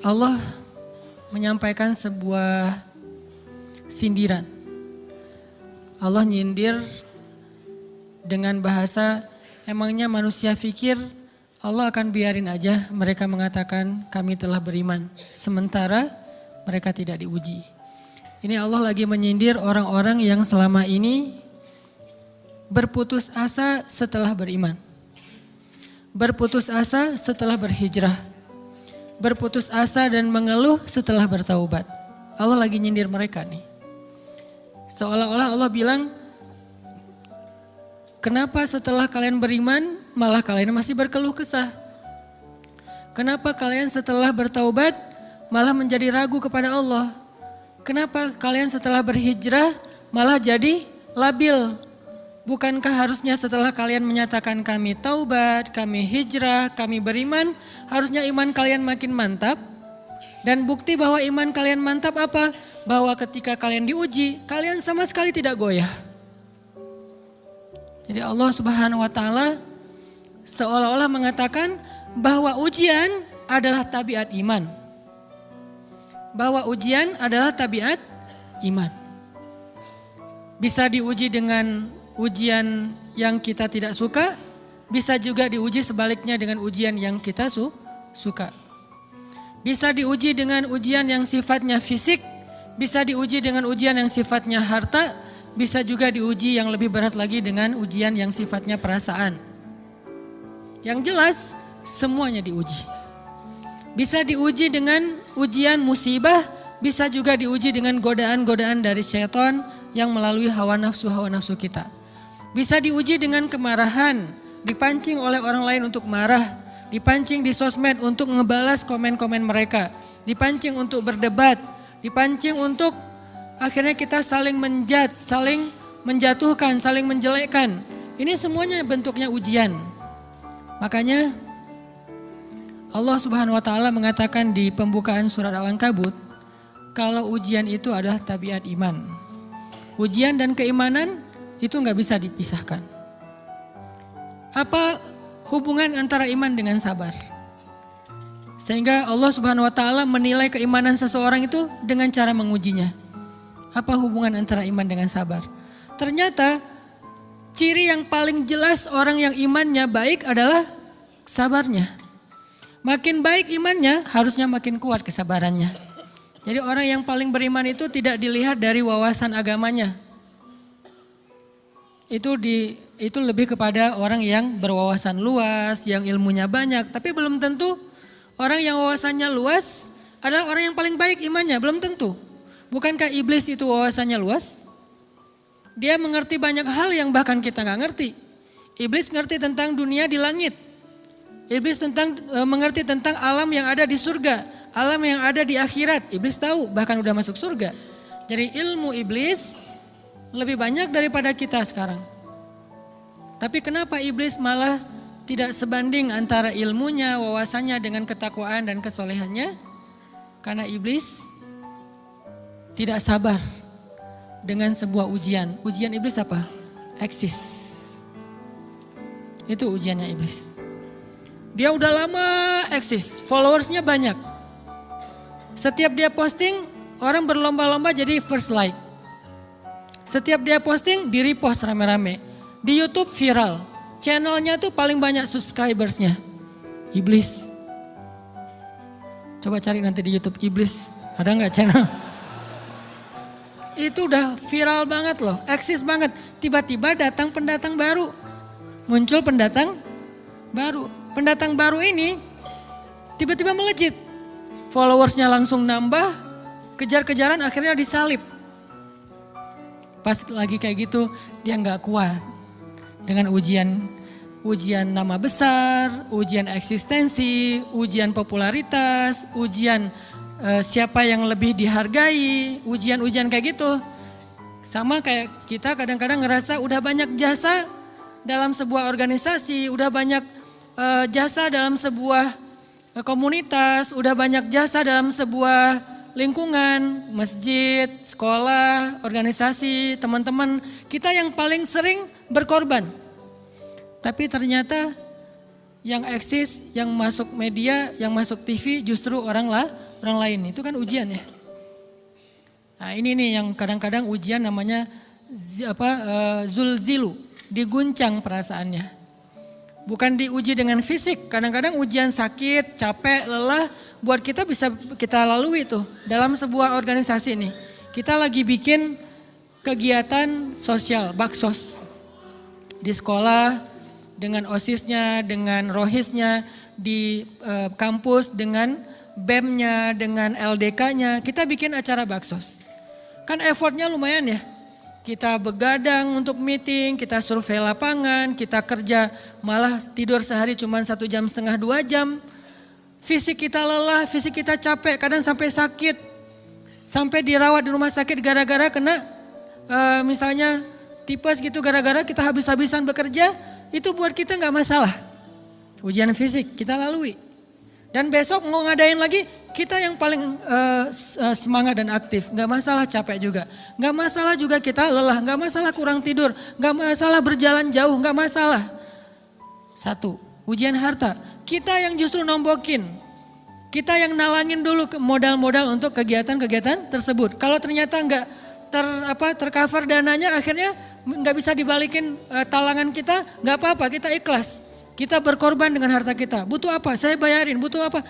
Allah menyampaikan sebuah sindiran. Allah nyindir dengan bahasa, emangnya manusia pikir Allah akan biarin aja mereka mengatakan kami telah beriman, sementara mereka tidak diuji. Ini Allah lagi menyindir orang-orang yang selama ini berputus asa setelah beriman. Berputus asa setelah berhijrah. Berputus asa dan mengeluh setelah bertaubat. Allah lagi nyindir mereka nih. Seolah-olah Allah bilang, kenapa setelah kalian beriman malah kalian masih berkeluh kesah? Kenapa kalian setelah bertaubat malah menjadi ragu kepada Allah? Kenapa kalian setelah berhijrah malah jadi labil? Bukankah harusnya setelah kalian menyatakan kami taubat, kami hijrah, kami beriman, harusnya iman kalian makin mantap? Dan bukti bahwa iman kalian mantap apa? Bahwa ketika kalian diuji, kalian sama sekali tidak goyah. Jadi Allah Subhanahu wa Ta'ala seolah-olah mengatakan bahwa ujian adalah tabiat iman. Bahwa ujian adalah tabiat iman. Bisa diuji dengan ujian yang kita tidak suka, bisa juga diuji sebaliknya dengan ujian yang kita suka. Bisa diuji dengan ujian yang sifatnya fisik, bisa diuji dengan ujian yang sifatnya harta, bisa juga diuji yang lebih berat lagi dengan ujian yang sifatnya perasaan. Yang jelas semuanya diuji. Bisa diuji dengan ujian musibah, bisa juga diuji dengan godaan-godaan dari syaitan yang melalui hawa nafsu kita. Bisa diuji dengan kemarahan, dipancing oleh orang lain untuk marah, dipancing di sosmed untuk ngebalas komen-komen mereka, dipancing untuk berdebat, dipancing untuk akhirnya kita saling menjudge, saling menjatuhkan, saling menjelekkan. Ini semuanya bentuknya ujian. Makanya Allah Subhanahu wa Ta'ala mengatakan di pembukaan surat Al-Ankabut, kalau ujian itu adalah tabiat iman. Ujian dan keimanan itu nggak bisa dipisahkan. Apa hubungan antara iman dengan sabar? Sehingga Allah Subhanahu wa Ta'ala menilai keimanan seseorang itu dengan cara mengujinya. Apa hubungan antara iman dengan sabar? Ternyata ciri yang paling jelas orang yang imannya baik adalah sabarnya. Makin baik imannya, harusnya makin kuat kesabarannya. Jadi orang yang paling beriman itu tidak dilihat dari wawasan agamanya. Itu lebih kepada orang yang berwawasan luas, yang ilmunya banyak. Tapi belum tentu orang yang wawasannya luas adalah orang yang paling baik imannya, belum tentu. Bukankah iblis itu wawasannya luas? Dia mengerti banyak hal yang bahkan kita nggak ngerti. Iblis ngerti tentang dunia di langit. Iblis mengerti tentang alam yang ada di surga, alam yang ada di akhirat. Iblis tahu, bahkan udah masuk surga. Jadi ilmu iblis lebih banyak daripada kita sekarang. Tapi kenapa iblis malah tidak sebanding antara ilmunya, wawasannya dengan ketakwaan dan kesolehannya? Karena iblis tidak sabar dengan sebuah ujian. Ujian iblis apa? Eksis. Itu ujiannya iblis. Dia udah lama eksis, followersnya banyak. Setiap dia posting, orang berlomba-lomba jadi first like. Setiap dia posting, di repost rame-rame. Di YouTube viral. Channelnya tuh paling banyak subscribersnya. Iblis. Coba cari nanti di YouTube iblis. Ada nggak channel? Itu udah viral banget loh. Eksis banget. Tiba-tiba datang pendatang baru. Muncul pendatang baru. Pendatang baru ini tiba-tiba melejit. Followersnya langsung nambah. Kejar-kejaran akhirnya disalib. Pas lagi kayak gitu dia nggak kuat dengan ujian nama besar, ujian eksistensi, ujian popularitas, ujian siapa yang lebih dihargai, ujian-ujian kayak gitu. Sama kayak kita kadang-kadang ngerasa udah banyak jasa dalam sebuah organisasi, udah banyak jasa dalam sebuah komunitas, udah banyak jasa dalam sebuah lingkungan, masjid, sekolah, organisasi, teman-teman. Kita yang paling sering berkorban. Tapi ternyata yang eksis, yang masuk media, yang masuk TV justru orang lain. Itu kan ujian ya. Nah ini nih yang kadang-kadang ujian namanya zulzilu, diguncang perasaannya. Bukan diuji dengan fisik, kadang-kadang ujian sakit, capek, lelah, buat kita bisa kita lalui tuh dalam sebuah organisasi nih. Kita lagi bikin kegiatan sosial, baksos. Di sekolah, dengan OSIS-nya, dengan ROHIS-nya, di kampus, dengan BEM-nya, dengan LDK-nya, kita bikin acara baksos. Kan effortnya lumayan ya. Kita begadang untuk meeting, kita survei lapangan, kita kerja malah tidur sehari cuma 1,5 jam, 2 jam. Fisik kita lelah, fisik kita capek, kadang sampai sakit. Sampai dirawat di rumah sakit gara-gara kena misalnya tipes gitu, gara-gara kita habis-habisan bekerja, itu buat kita gak masalah. Ujian fisik kita lalui. Dan besok mau ngadain lagi, kita yang paling semangat dan aktif. Gak masalah capek juga. Gak masalah juga kita lelah, gak masalah kurang tidur, gak masalah berjalan jauh, gak masalah. Satu, ujian harta. Kita yang justru nombokin. Kita yang nalangin dulu modal-modal untuk kegiatan-kegiatan tersebut. Kalau ternyata gak tercover dananya, akhirnya gak bisa dibalikin talangan kita, gak apa-apa, kita ikhlas. Kita berkorban dengan harta kita. Butuh apa? Saya bayarin. Butuh apa?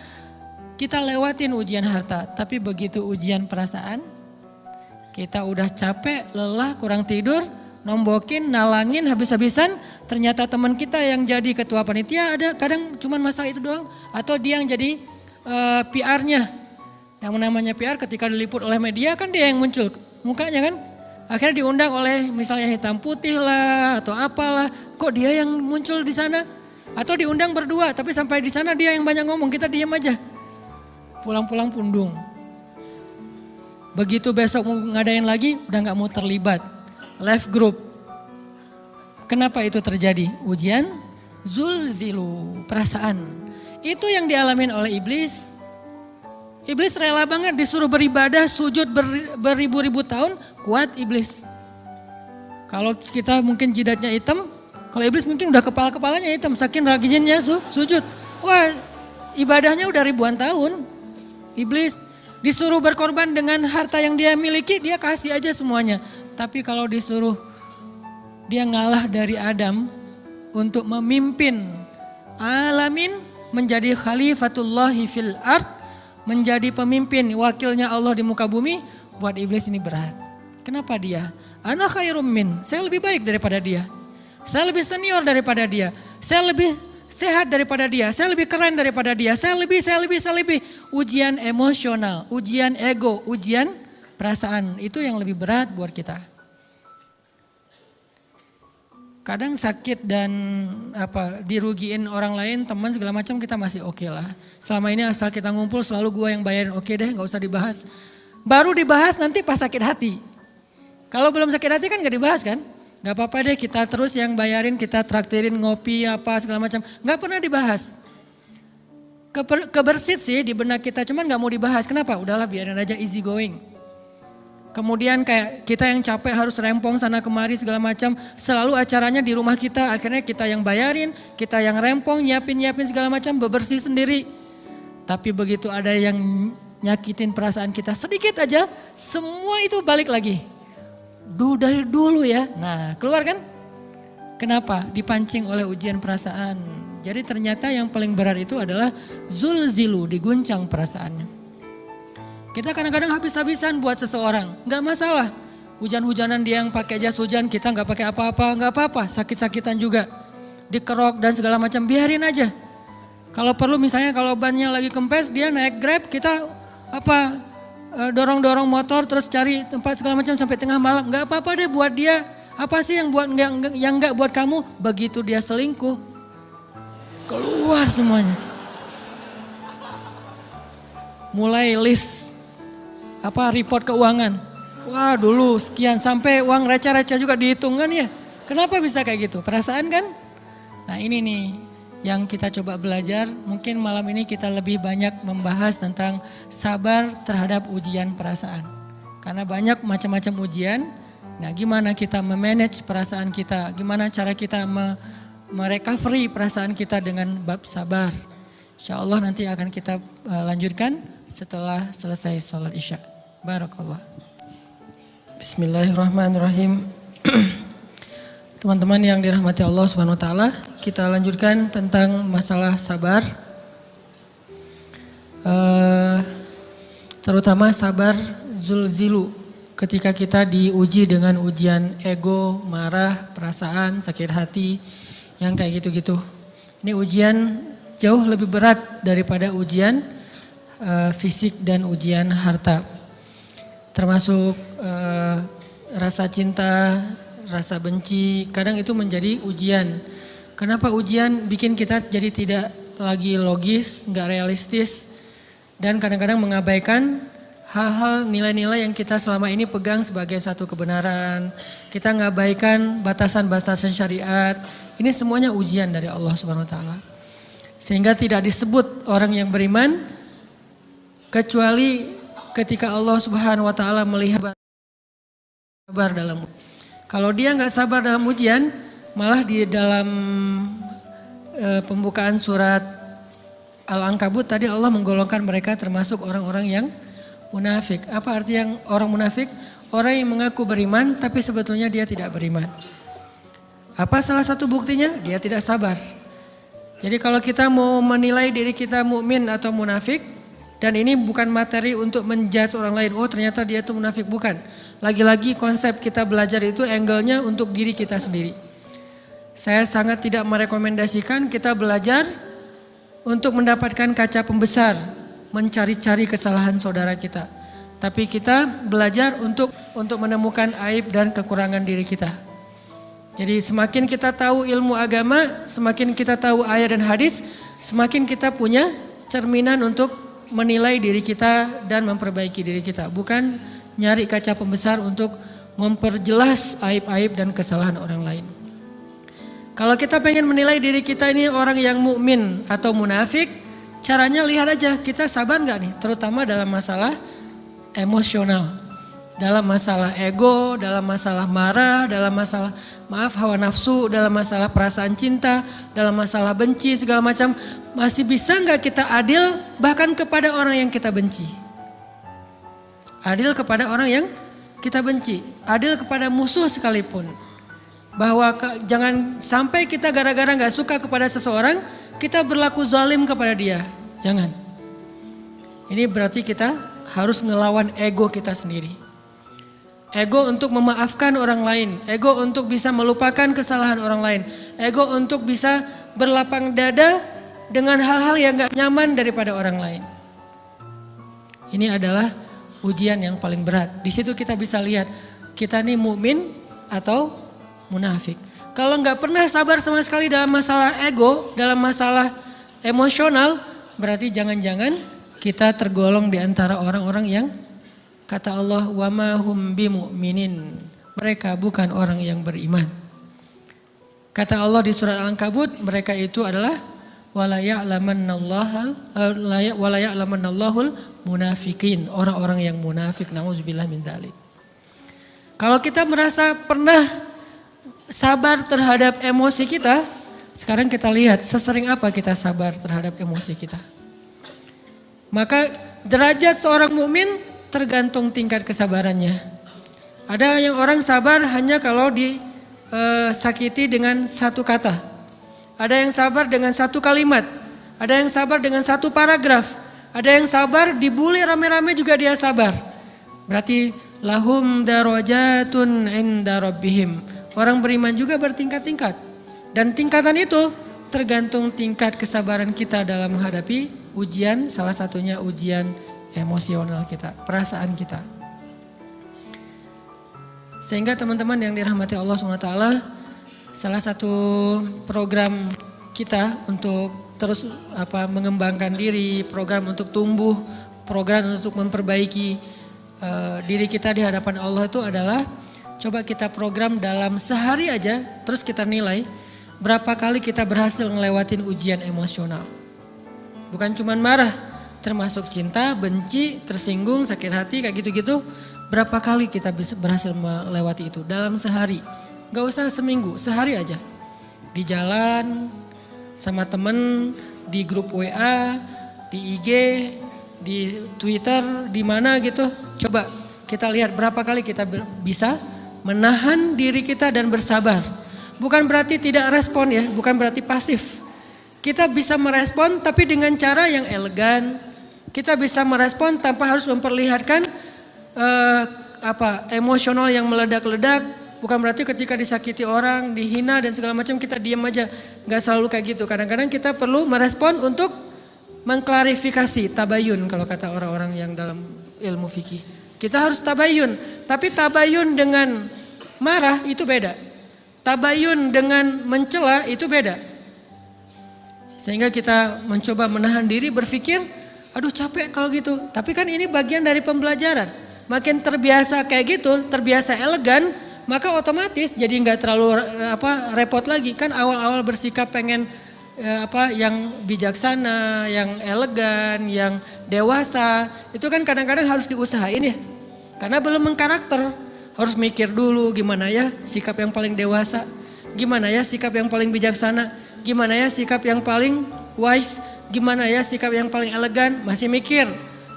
Kita lewatin ujian harta. Tapi begitu ujian perasaan, kita udah capek, lelah, kurang tidur, nombokin, nalangin habis-habisan. Ternyata teman kita yang jadi ketua panitia ada kadang cuman masalah itu doang. Atau dia yang jadi PR-nya. Yang namanya PR ketika diliput oleh media kan dia yang muncul mukanya kan. Akhirnya diundang oleh misalnya hitam putih lah atau apalah. Kok dia yang muncul di sana? Atau diundang berdua, tapi sampai di sana dia yang banyak ngomong, kita diam aja. Pulang-pulang pundung. Begitu besok mau ngadain lagi, udah gak mau terlibat. Left group. Kenapa itu terjadi? Ujian zulzilu, perasaan. Itu yang dialamin oleh iblis. Iblis rela banget disuruh beribadah, sujud beribu-ribu tahun, kuat iblis. Kalau kita mungkin jidatnya hitam, kalau iblis mungkin udah kepala-kepalanya hitam, saking rajinnya sujud. Wah, ibadahnya udah ribuan tahun. Iblis disuruh berkorban dengan harta yang dia miliki, dia kasih aja semuanya. Tapi kalau disuruh dia ngalah dari Adam untuk memimpin alamin, menjadi khalifatullahi fil ard, menjadi pemimpin wakilnya Allah di muka bumi, buat iblis ini berat. Kenapa dia? Ana khairum min, saya lebih baik daripada dia. Saya lebih senior daripada dia. Saya lebih sehat daripada dia. Saya lebih keren daripada dia. Saya lebih. Ujian emosional, ujian ego, ujian perasaan. Itu yang lebih berat buat kita. Kadang sakit dan dirugiin orang lain, teman segala macam kita masih oke lah. Selama ini asal kita ngumpul selalu gua yang bayarin, oke deh gak usah dibahas. Baru dibahas nanti pas sakit hati. Kalau belum sakit hati kan gak dibahas kan? Gak apa-apa deh kita terus yang bayarin, kita traktirin ngopi apa segala macam. Gak pernah dibahas. Kebersit sih di benak kita, cuman gak mau dibahas. Kenapa? Udahlah biarin aja, easy going. Kemudian kayak kita yang capek harus rempong sana kemari segala macam. Selalu acaranya di rumah kita, akhirnya kita yang bayarin, kita yang rempong, nyiapin segala macam, bebersih sendiri. Tapi begitu ada yang nyakitin perasaan kita sedikit aja, semua itu balik lagi. Dari dulu ya, nah keluar kan? Kenapa? Dipancing oleh ujian perasaan. Jadi ternyata yang paling berat itu adalah zulzilu, diguncang perasaannya. Kita kadang-kadang habis-habisan buat seseorang, gak masalah. Hujan-hujanan dia yang pakai jas hujan, kita gak pakai apa-apa, gak apa-apa. Sakit-sakitan juga, dikerok dan segala macam, biarin aja. Kalau perlu misalnya kalau bannya lagi kempes, dia naik Grab, kita dorong-dorong motor terus cari tempat segala macam sampai tengah malam. Gak apa-apa deh buat dia. Apa sih yang enggak buat kamu? Begitu dia selingkuh, keluar semuanya. Mulai list report keuangan. Wah dulu sekian, sampai uang receh-receh juga dihitung kan ya. Kenapa bisa kayak gitu? Perasaan kan? Nah ini nih yang kita coba belajar. Mungkin malam ini kita lebih banyak membahas tentang sabar terhadap ujian perasaan. Karena banyak macam-macam ujian. Nah gimana kita memanage perasaan kita, gimana cara kita merecovery perasaan kita dengan bab sabar. Insya Allah nanti akan kita lanjutkan setelah selesai sholat isya. Barakallah. Bismillahirrahmanirrahim. Teman-teman yang dirahmati Allah Subhanahu wa taala, kita lanjutkan tentang masalah sabar. Terutama sabar zulzilu, ketika kita diuji dengan ujian ego, marah, perasaan, sakit hati, yang kayak gitu-gitu. Ini ujian jauh lebih berat daripada ujian fisik dan ujian harta. Termasuk rasa cinta, rasa benci, kadang itu menjadi ujian. Kenapa ujian bikin kita jadi tidak lagi logis, nggak realistis, dan kadang-kadang mengabaikan hal-hal nilai-nilai yang kita selama ini pegang sebagai satu kebenaran. Kita ngabaikan batasan-batasan syariat. Ini semuanya ujian dari Allah Subhanahu wa taala. Sehingga tidak disebut orang yang beriman kecuali ketika Allah Subhanahu wa taala melihat sabar dalam. Kalau dia nggak sabar dalam ujian, malah di dalam pembukaan surat Al-Ankabut tadi Allah menggolongkan mereka termasuk orang-orang yang munafik. Apa arti yang orang munafik? Orang yang mengaku beriman tapi sebetulnya dia tidak beriman. Apa salah satu buktinya? Dia tidak sabar. Jadi kalau kita mau menilai diri kita mukmin atau munafik, dan ini bukan materi untuk menjudge orang lain, oh ternyata dia itu munafik, bukan. Lagi-lagi konsep kita belajar itu angle-nya untuk diri kita sendiri. Saya sangat tidak merekomendasikan kita belajar untuk mendapatkan kaca pembesar, mencari-cari kesalahan saudara kita. Tapi kita belajar untuk menemukan aib dan kekurangan diri kita. Jadi semakin kita tahu ilmu agama, semakin kita tahu ayat dan hadis, semakin kita punya cerminan untuk menilai diri kita dan memperbaiki diri kita. Bukan nyari kaca pembesar untuk memperjelas aib-aib dan kesalahan orang lain. Kalau kita pengen menilai diri kita ini orang yang mukmin atau munafik, caranya lihat aja kita sabar nggak nih, terutama dalam masalah emosional, dalam masalah ego, dalam masalah marah, dalam masalah hawa nafsu, dalam masalah perasaan cinta, dalam masalah benci segala macam. Masih bisa nggak kita adil bahkan kepada orang yang kita benci? Adil kepada orang yang kita benci, adil kepada musuh sekalipun. Bahwa jangan sampai kita gara-gara nggak suka kepada seseorang, kita berlaku zalim kepada dia. Jangan. Ini berarti kita harus ngelawan ego kita sendiri. Ego untuk memaafkan orang lain, ego untuk bisa melupakan kesalahan orang lain, ego untuk bisa berlapang dada dengan hal-hal yang gak nyaman daripada orang lain. Ini adalah ujian yang paling berat. Di situ kita bisa lihat kita nih mukmin atau munafik. Kalau gak pernah sabar sama sekali dalam masalah ego, dalam masalah emosional, berarti jangan-jangan kita tergolong di antara orang-orang yang kata Allah, wa ma hum bimu'minin. Mereka bukan orang yang beriman. Kata Allah di surat Al-Ankabut, mereka itu adalah wala ya'lamannallahul munafikin, orang-orang yang munafik. Nauzubillah min dzalik. Kalau kita merasa pernah sabar terhadap emosi kita, sekarang kita lihat sesering apa kita sabar terhadap emosi kita. Maka derajat seorang mukmin tergantung tingkat kesabarannya. Ada yang orang sabar hanya kalau disakiti dengan satu kata. Ada yang sabar dengan satu kalimat. Ada yang sabar dengan satu paragraf. Ada yang sabar dibully rame-rame juga dia sabar. Berarti lahum darajatun inda rabbihim. Orang beriman juga bertingkat-tingkat. Dan tingkatan itu tergantung tingkat kesabaran kita dalam menghadapi ujian, salah satunya ujian emosional kita, perasaan kita. Sehingga teman-teman yang dirahmati Allah SWT, salah satu program kita untuk terus mengembangkan diri, program untuk tumbuh, program untuk memperbaiki diri kita di hadapan Allah itu adalah coba kita program dalam sehari aja, terus kita nilai berapa kali kita berhasil ngelewatin ujian emosional. Bukan cuma marah, termasuk cinta, benci, tersinggung, sakit hati, kayak gitu-gitu. Berapa kali kita bisa berhasil melewati itu dalam sehari. Gak usah seminggu, sehari aja. di jalan, sama temen, di grup WA, di IG, di Twitter, di mana gitu. Coba kita lihat berapa kali kita bisa menahan diri kita dan bersabar. Bukan berarti tidak respon ya, bukan berarti pasif. Kita bisa merespon tapi dengan cara yang elegan. Kita bisa merespon tanpa harus memperlihatkan emosional yang meledak-ledak. Bukan berarti ketika disakiti orang, dihina dan segala macam kita diam aja. Gak selalu kayak gitu. Kadang-kadang kita perlu merespon untuk mengklarifikasi, tabayun kalau kata orang-orang yang dalam ilmu fikih. Kita harus tabayun. Tapi tabayun dengan marah itu beda. Tabayun dengan mencela itu beda. Sehingga kita mencoba menahan diri berpikir, aduh capek kalau gitu. Tapi kan ini bagian dari pembelajaran. Makin terbiasa kayak gitu, terbiasa elegan, maka otomatis jadi nggak terlalu repot lagi. Kan awal-awal bersikap pengen yang bijaksana, yang elegan, yang dewasa, itu kan kadang-kadang harus diusahain ya. Karena belum mengkarakter, harus mikir dulu gimana ya sikap yang paling dewasa, gimana ya sikap yang paling bijaksana, gimana ya sikap yang paling wise, gimana ya sikap yang paling elegan, masih mikir.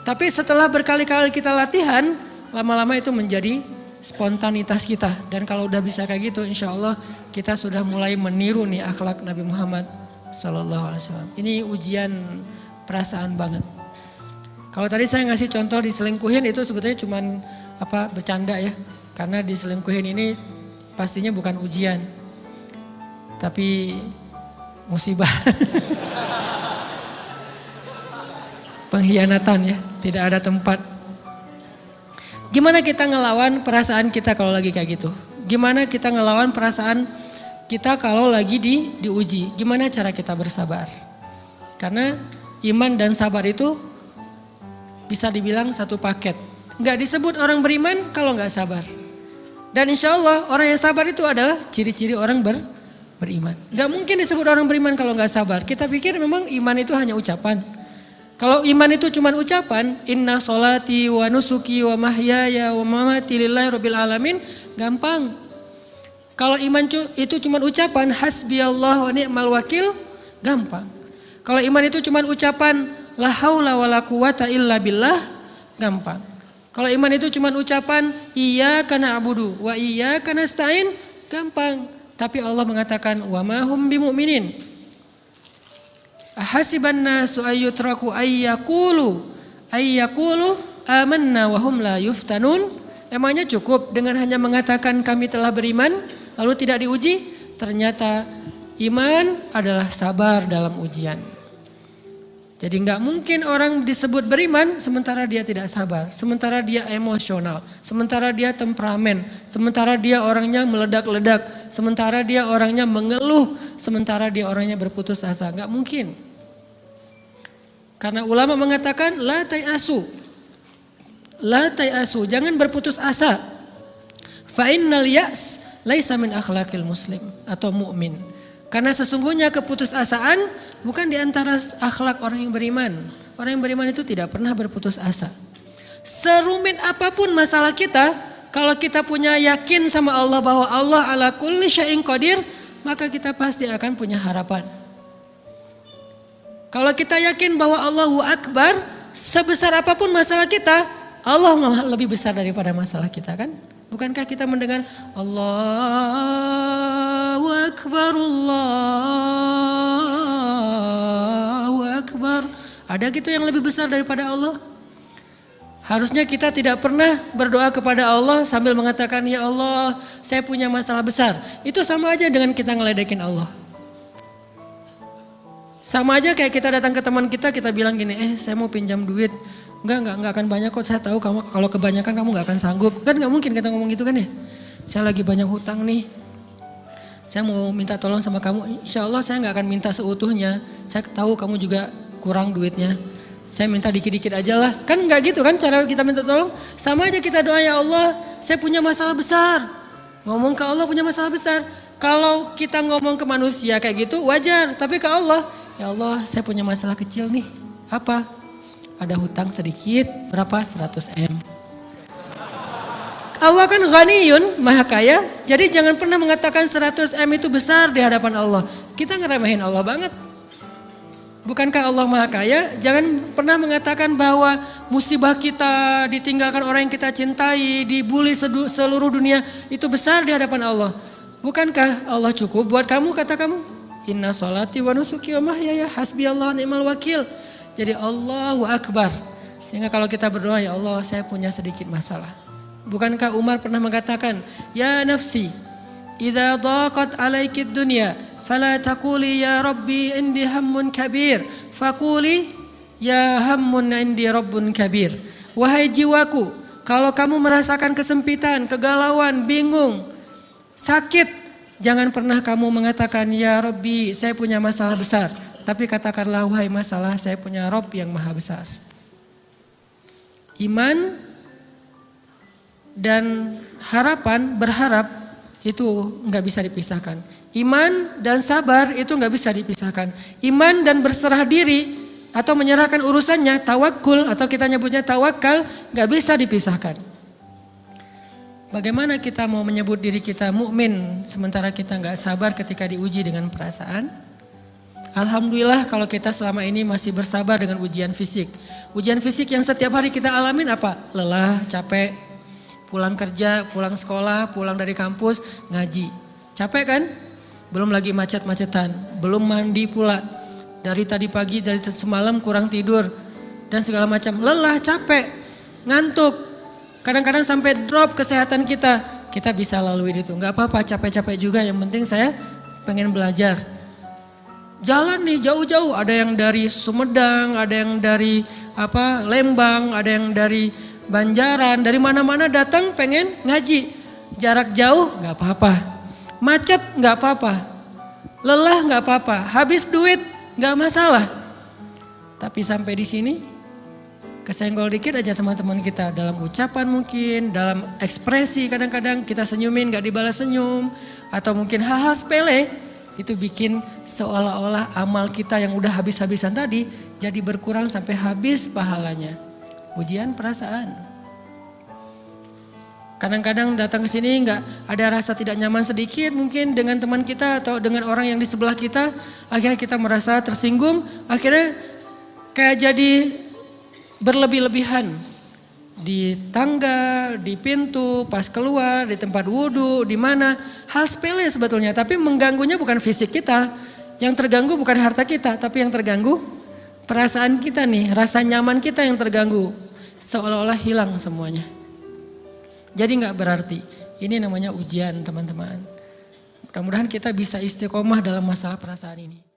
Tapi setelah berkali-kali kita latihan, lama-lama itu menjadi spontanitas kita. Dan kalau udah bisa kayak gitu, insya Allah kita sudah mulai meniru nih akhlak Nabi Muhammad SAW. Ini ujian perasaan banget. Kalau tadi saya ngasih contoh diselingkuhin itu sebetulnya cuman bercanda ya. Karena diselingkuhin ini pastinya bukan ujian, tapi musibah. Pengkhianatan ya, tidak ada tempat. Gimana kita ngelawan perasaan kita kalau lagi kayak gitu? Gimana kita ngelawan perasaan kita kalau lagi diuji? Gimana cara kita bersabar? Karena iman dan sabar itu bisa dibilang satu paket. Nggak disebut orang beriman kalau nggak sabar. Dan insya Allah orang yang sabar itu adalah ciri-ciri orang beriman. Nggak mungkin disebut orang beriman kalau nggak sabar. Kita pikir memang iman itu hanya ucapan. Kalau iman itu cuma ucapan, inna sholati wa nusuki wa mahyaya wa mamati lillahi rabbil alamin, gampang. Kalau iman itu cuma ucapan, hasbiyallah wa ni'mal wakil, gampang. Kalau iman itu cuma ucapan, la haula wa la quwata illa billah, gampang. Kalau iman itu cuma ucapan, iyyaka na'budu wa iyyaka nasta'in, gampang. Tapi Allah mengatakan, wa ma hum bimu'minin. Ahasiban nasu ayyutraku ayyakulu amanna wa hum la yuftanun. Emangnya cukup dengan hanya mengatakan kami telah beriman lalu tidak diuji? Ternyata iman adalah sabar dalam ujian. Jadi nggak mungkin orang disebut beriman sementara dia tidak sabar, sementara dia emosional, sementara dia temperamen, sementara dia orangnya meledak-ledak, sementara dia orangnya mengeluh, sementara dia orangnya berputus asa. Nggak mungkin. Karena ulama mengatakan la tayasu, jangan berputus asa. Fa innal ya's laisa min akhlaqil muslim atau mukmin. Karena sesungguhnya keputusasaan bukan di antara akhlak orang yang beriman. Orang yang beriman itu tidak pernah berputus asa. Serumit apapun masalah kita, kalau kita punya yakin sama Allah bahwa Allah ala kulli syai'in qadir, maka kita pasti akan punya harapan. Kalau kita yakin bahwa Allahu Akbar, sebesar apapun masalah kita, Allah lebih besar daripada masalah kita kan? Bukankah kita mendengar Allahu Akbar, Allahu Akbar. Ada gitu yang lebih besar daripada Allah? Harusnya kita tidak pernah berdoa kepada Allah sambil mengatakan, ya Allah saya punya masalah besar. Itu sama aja dengan kita ngeledekin Allah. Sama aja kayak kita datang ke teman kita bilang gini, saya mau pinjam duit. Enggak akan banyak kok, saya tahu kamu kalau kebanyakan kamu enggak akan sanggup. Kan enggak mungkin kita ngomong gitu kan ya. Saya lagi banyak hutang nih. Saya mau minta tolong sama kamu. Insya Allah saya enggak akan minta seutuhnya. Saya tahu kamu juga kurang duitnya. Saya minta dikit-dikit aja lah. Kan enggak gitu kan cara kita minta tolong. Sama aja kita doa, ya Allah saya punya masalah besar. Ngomong ke Allah punya masalah besar. Kalau kita ngomong ke manusia kayak gitu wajar. Tapi ke Allah, ya Allah saya punya masalah kecil nih. Apa? Ada hutang sedikit, berapa? 100 M. Allah kan ghaniyun, maha kaya. Jadi jangan pernah mengatakan 100 M itu besar di hadapan Allah. Kita ngeremehin Allah banget. Bukankah Allah maha kaya? Jangan pernah mengatakan bahwa musibah kita, ditinggalkan orang yang kita cintai, dibully seluruh dunia itu besar di hadapan Allah. Bukankah Allah cukup buat kamu, kata kamu? Inna sholati wa nusuki wa mahyaya hasbi Allah ni'mal wakil. Jadi Allahu Akbar. Sehingga kalau kita berdoa, ya Allah saya punya sedikit masalah. Bukankah Umar pernah mengatakan, ya nafsi, idza daqat alaikid dunya, fala taquli ya Rabbi indi hammun kabir, faquli ya hammun indi rabbun kabir. Wahai jiwaku, kalau kamu merasakan kesempitan, kegalauan, bingung, sakit, jangan pernah kamu mengatakan ya Rabbi saya punya masalah besar. Tapi katakanlah wahai masalah saya punya Rabb yang maha besar. Iman dan harapan, berharap itu nggak bisa dipisahkan. Iman dan sabar itu nggak bisa dipisahkan. Iman dan berserah diri atau menyerahkan urusannya, tawakul atau kita nyebutnya tawakal, nggak bisa dipisahkan. Bagaimana kita mau menyebut diri kita mukmin sementara kita nggak sabar ketika diuji dengan perasaan? Alhamdulillah kalau kita selama ini masih bersabar dengan ujian fisik. Ujian fisik yang setiap hari kita alamin apa? Lelah, capek, pulang kerja, pulang sekolah, pulang dari kampus, ngaji. Capek kan? Belum lagi macet-macetan, belum mandi pula. Dari tadi pagi, dari semalam kurang tidur dan segala macam. Lelah, capek, ngantuk. Kadang-kadang sampai drop kesehatan kita. Kita bisa lalui itu. Gak apa-apa, capek-capek juga. Yang penting saya pengen belajar. Jalan nih jauh-jauh, ada yang dari Sumedang, ada yang dari Lembang, ada yang dari Banjaran, dari mana-mana datang pengen ngaji. Jarak jauh nggak apa-apa, macet nggak apa-apa, lelah nggak apa-apa, habis duit nggak masalah. Tapi sampai di sini kesenggol dikit aja sama teman kita dalam ucapan mungkin, dalam ekspresi kadang-kadang kita senyumin nggak dibalas senyum, atau mungkin hal-hal sepele. Itu bikin seolah-olah amal kita yang udah habis-habisan tadi jadi berkurang sampai habis pahalanya. Ujian perasaan. Kadang-kadang datang ke sini nggak ada rasa tidak nyaman sedikit mungkin dengan teman kita atau dengan orang yang di sebelah kita. Akhirnya kita merasa tersinggung, akhirnya kayak jadi berlebih-lebihan. Di tangga, di pintu, pas keluar, di tempat wudhu, di mana. Hal sepele sebetulnya, tapi mengganggunya bukan fisik kita. Yang terganggu bukan harta kita, tapi yang terganggu perasaan kita nih, rasa nyaman kita yang terganggu. Seolah-olah hilang semuanya. Jadi gak berarti, ini namanya ujian teman-teman. Mudah-mudahan kita bisa istiqomah dalam masalah perasaan ini.